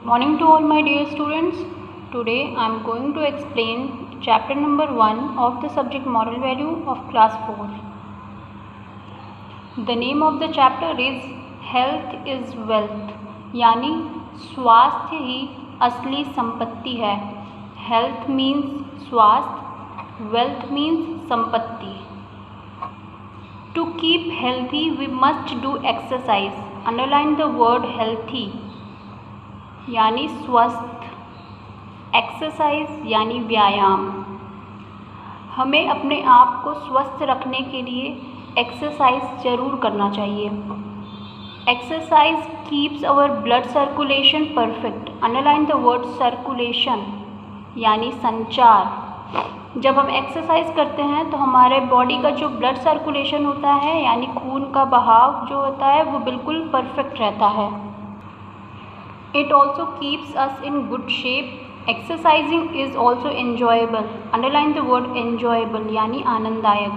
Morning to all my dear students. Today I am going to explain chapter number 1 of the subject moral value of class 4. The name of the chapter is Health is Wealth, यानी स्वास्थ्य ही असली संपत्ति है. Health means स्वास्थ्य, wealth means संपत्ति. To keep healthy we must do exercise. Underline the word healthy, यानी स्वस्थ, exercise यानी व्यायाम. हमें अपने आप को स्वस्थ रखने के लिए एक्सरसाइज ज़रूर करना चाहिए. Exercise keeps our blood circulation perfect. Underline the word circulation, यानी संचार. जब हम एक्सरसाइज करते हैं तो हमारे बॉडी का जो ब्लड सर्कुलेशन होता है, यानी खून का बहाव जो होता है, वो बिल्कुल परफेक्ट रहता है. It also keeps us in good shape. Exercising is also enjoyable. Underline the word enjoyable, यानी आनंददायक.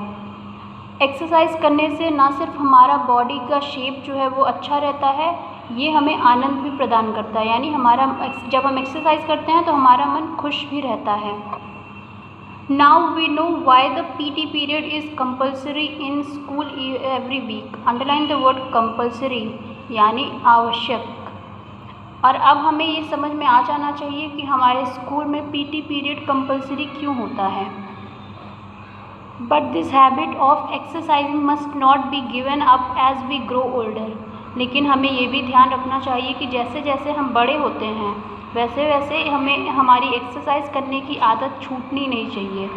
एक्सरसाइज करने से ना सिर्फ हमारा बॉडी का शेप जो है वो अच्छा रहता है, ये हमें आनंद भी प्रदान करता है. यानी जब हम एक्सरसाइज करते हैं तो हमारा मन खुश भी रहता है. Now we know why the PT period is compulsory in school every week. Underline the word compulsory, यानी आवश्यक. और अब हमें ये समझ में आ जाना चाहिए कि हमारे स्कूल में पीटी पीरियड कंपलसरी क्यों होता है. But this habit of exercising must not be given up as we grow older. लेकिन हमें ये भी ध्यान रखना चाहिए कि जैसे जैसे हम बड़े होते हैं वैसे वैसे हमें हमारी एक्सरसाइज करने की आदत छूटनी नहीं चाहिए.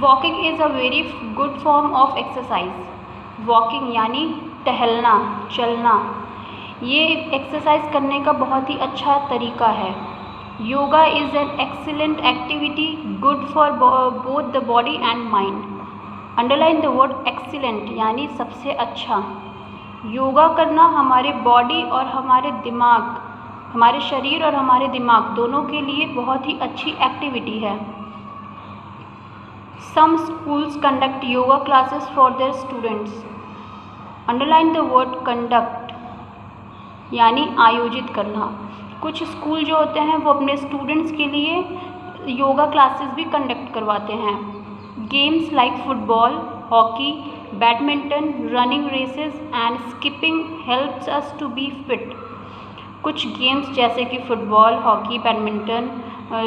Walking is a very good form of exercise. Walking यानी टहलना, चलना, ये एक्सरसाइज करने का बहुत ही अच्छा तरीका है. Yoga is an excellent activity good for both the body and mind. Underline the word excellent, यानी सबसे अच्छा. योगा करना हमारे बॉडी और हमारे दिमाग, हमारे शरीर और हमारे दिमाग दोनों के लिए बहुत ही अच्छी एक्टिविटी है. Some schools conduct yoga classes for their students. Underline the word conduct, यानी आयोजित करना. कुछ स्कूल जो होते हैं वो अपने स्टूडेंट्स के लिए योगा क्लासेस भी कंडक्ट करवाते हैं. Games like football, hockey, badminton, running races and skipping helps us to be fit. कुछ गेम्स जैसे कि फुटबॉल, हॉकी, बैडमिंटन,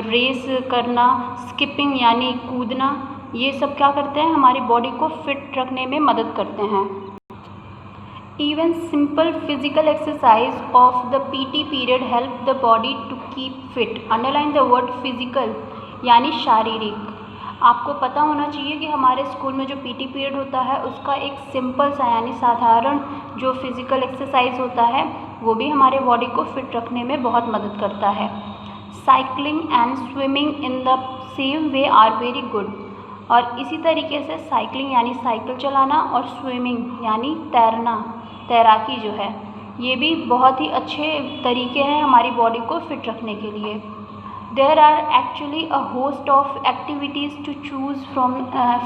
रेस करना, स्किपिंग यानी कूदना, ये सब क्या करते हैं, हमारी बॉडी को फिट रखने में मदद करते हैं. Even simple physical exercise of the PT period help the body to keep fit. Underline the word physical, यानी शारीरिक. आपको पता होना चाहिए कि हमारे स्कूल में जो PT पीरियड होता है उसका एक सिंपल सा यानी साधारण जो फिज़िकल एक्सरसाइज होता है वो भी हमारे बॉडी को फिट रखने में बहुत मदद करता है. Cycling and swimming in the same way are very good. और इसी तरीके से साइकिलिंग यानी साइकिल चलाना और स्विमिंग यानी तैरना, तैराकी जो है, ये भी बहुत ही अच्छे तरीके हैं हमारी बॉडी को फिट रखने के लिए. There are actually a host of activities to choose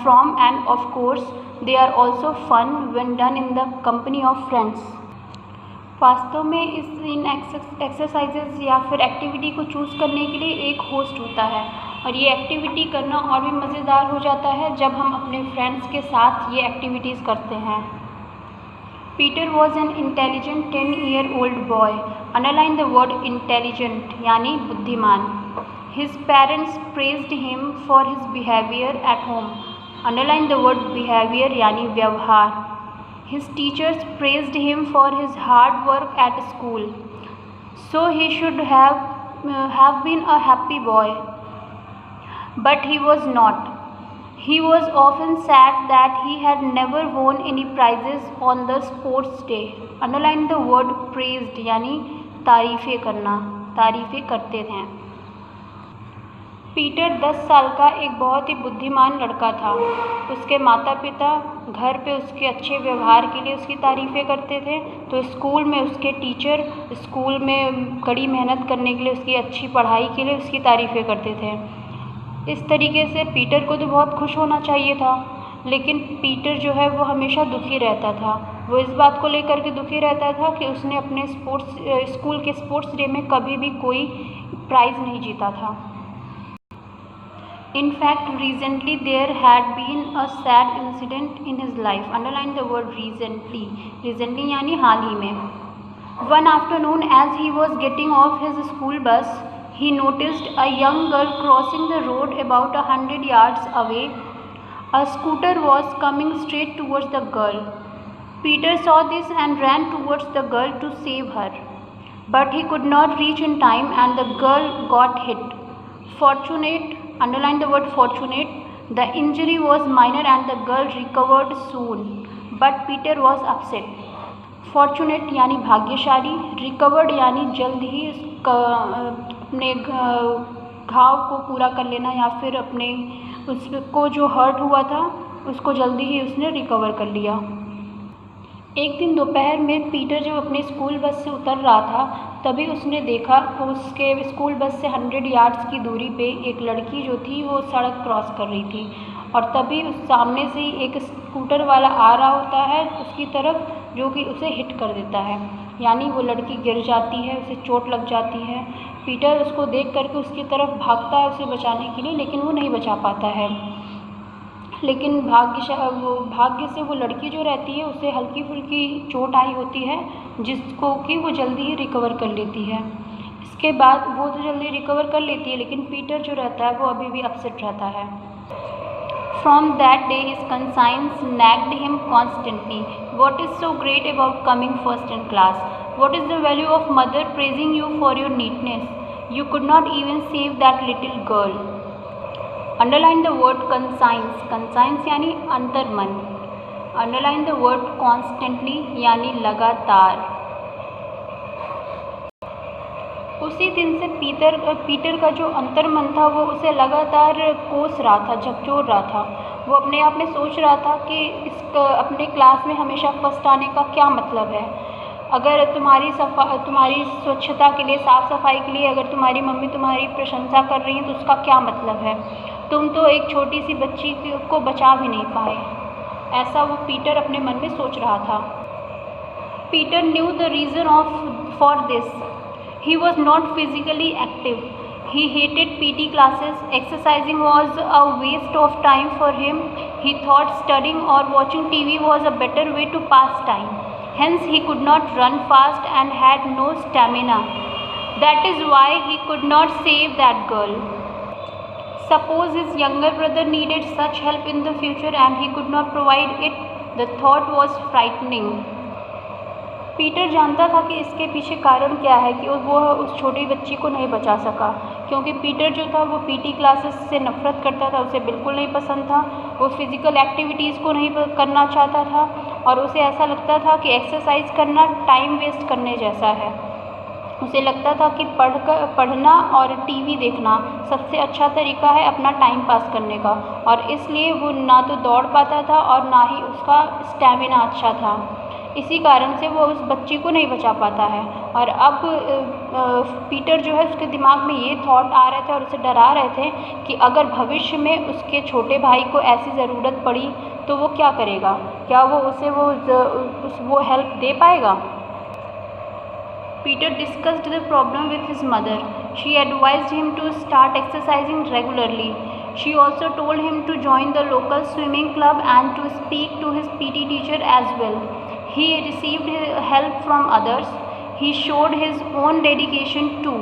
from and of course they are also fun when done in the company of friends. वास्तव में इन एक्सरसाइजेज या फिर एक्टिविटी को चूज़ करने के लिए एक होस्ट होता है और ये एक्टिविटी करना और भी मज़ेदार हो जाता है जब हम अपने फ्रेंड्स के साथ ये एक्टिविटीज़ करते हैं. Peter was an intelligent 10-year-old boy. Underline the word intelligent, यानी बुद्धिमान. His parents praised him for his behavior at home. Underline the word behavior, यानी व्यवहार. His teachers praised him for his hard work at school. So he should have been a happy boy. But he was not. He was often sad that he had never won any prizes on the sports day. Underline the word praised, यानी तारीफ़ें करना, तारीफ़ें करते थे. Peter 10 साल का एक बहुत ही बुद्धिमान लड़का था. उसके माता पिता घर पे उसके अच्छे व्यवहार के लिए उसकी तारीफ़ें करते थे, तो स्कूल में उसके टीचर स्कूल में कड़ी मेहनत करने के लिए, उसकी अच्छी पढ़ाई के लिए उसकी तारीफ़ें करते थे. इस तरीके से पीटर को तो बहुत खुश होना चाहिए था, लेकिन पीटर जो है वो हमेशा दुखी रहता था। वो इस बात को लेकर के दुखी रहता था कि उसने अपने स्कूल के स्पोर्ट्स डे में कभी भी कोई प्राइज़ नहीं जीता था। In fact, recently there had been a sad incident in his life. Underline the word recently. Recently यानी हाल ही में. One afternoon, as he was getting off his school bus, he noticed a young girl crossing the road about 100 yards away. A scooter was coming straight towards the girl. Peter saw this and ran towards the girl to save her. But he could not reach in time and the girl got hit. Fortunate, underline the word fortunate, the injury was minor and the girl recovered soon. But Peter was upset. Fortunate यानी भाग्यशाली, recovered यानी जल्द ही अपने घाव को पूरा कर लेना या फिर अपने उसको जो हर्ट हुआ था उसको जल्दी ही उसने रिकवर कर लिया। एक दिन दोपहर में पीटर जब अपने स्कूल बस से उतर रहा था तभी उसने देखा उसके स्कूल बस से 100 यार्ड्स की दूरी पे एक लड़की जो थी वो सड़क क्रॉस कर रही थी और तभी उस सामने से ही एक स्कूटर वाला आ रहा होता है उसकी तरफ, जो कि उसे हिट कर देता है। यानी वो लड़की गिर जाती है, उसे चोट लग जाती है। पीटर उसको देख करके उसकी तरफ भागता है उसे बचाने के लिए, लेकिन वो नहीं बचा पाता है। लेकिन भाग्य से वो लड़की जो रहती है उसे हल्की फुल्की चोट आई होती है जिसको कि वो जल्दी ही रिकवर कर लेती है। इसके बाद वो तो जल्दी रिकवर कर लेती है लेकिन पीटर जो रहता है वो अभी भी अपसेट रहता है। From that day his conscience nagged him constantly. What is so great about coming first in class? What is the value of mother praising you for your neatness? You could not even save that little girl. Underline the word conscience. Conscience यानी अंतर्मन. Underline the word constantly यानी लगातार. उसी दिन से Peter का जो अंतर्मन था वो उसे लगातार कोस रहा था, झकझोर रहा था। वो अपने आप में सोच रहा था कि अपने क्लास में हमेशा फर्स्ट आने का क्या मतलब है। अगर तुम्हारी स्वच्छता के लिए, साफ़ सफाई के लिए अगर तुम्हारी मम्मी तुम्हारी प्रशंसा कर रही है तो उसका क्या मतलब है। तुम तो एक छोटी सी बच्ची को बचा भी नहीं पाए। ऐसा वो पीटर अपने मन में सोच रहा था। Peter new the reason for this. He was not physically active. He hated PT classes. Exercising was a waste of time for him. He thought studying or watching TV was a better way to pass time. Hence, he could not run fast and had no stamina. That is why he could not save that girl. Suppose his younger brother needed such help in the future and he could not provide it. The thought was frightening. Peter जानता था कि इसके पीछे कारण क्या है कि वो उस छोटी बच्ची को नहीं बचा सका, क्योंकि पीटर जो था वो पीटी क्लासेस से नफ़रत करता था, उसे बिल्कुल नहीं पसंद था। वो फिज़िकल एक्टिविटीज़ को नहीं करना चाहता था और उसे ऐसा लगता था कि एक्सरसाइज करना टाइम वेस्ट करने जैसा है। उसे लगता था कि पढ़ना और टीवी देखना सबसे अच्छा तरीका है अपना टाइम पास करने का, और इसलिए वो ना तो दौड़ पाता था और ना ही उसका स्टैमिना अच्छा था। इसी कारण से वो उस बच्ची को नहीं बचा पाता है। और अब पीटर जो है उसके दिमाग में ये थॉट आ रहे थे और उसे डरा रहे थे कि अगर भविष्य में उसके छोटे भाई को ऐसी ज़रूरत पड़ी तो वो क्या करेगा, क्या वो उसे वो हेल्प दे पाएगा। Peter discussed the problem with his mother. She advised him to start exercising regularly. She also told him to join the local swimming club and to speak to his PT teacher as well. He received help from others. He showed his own dedication too.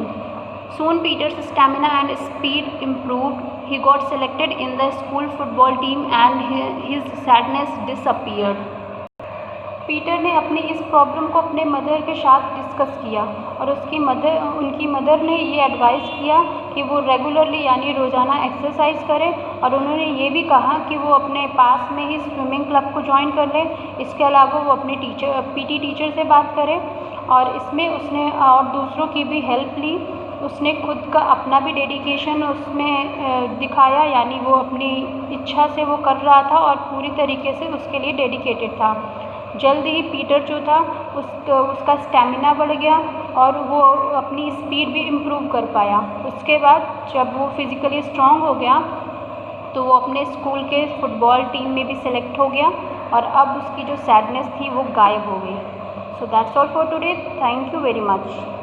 Soon Peter's stamina and speed improved. He got selected in the school football team and his sadness disappeared. Peter ने अपनी इस problem को अपने mother के साथ discuss किया और उनकी मदर ने ये एडवाइस किया कि वो रेगुलरली यानी रोज़ाना एक्सरसाइज करें, और उन्होंने ये भी कहा कि वो अपने पास में ही स्विमिंग क्लब को ज्वाइन कर ले। इसके अलावा वो अपने पीटी टीचर से बात करें, और इसमें उसने और दूसरों की भी हेल्प ली। उसने खुद का अपना भी डेडिकेशन उसमें दिखाया, यानी वो अपनी इच्छा से वो कर रहा था और पूरी तरीके से उसके लिए डेडिकेटेड था। जल्द ही पीटर जो था उसका स्टैमिना बढ़ गया और वो अपनी स्पीड भी इम्प्रूव कर पाया। उसके बाद जब वो फिज़िकली स्ट्रॉन्ग हो गया तो वो अपने स्कूल के फुटबॉल टीम में भी सेलेक्ट हो गया और अब उसकी जो सैडनेस थी वो गायब हो गई। So that's all for today. Thank you very much.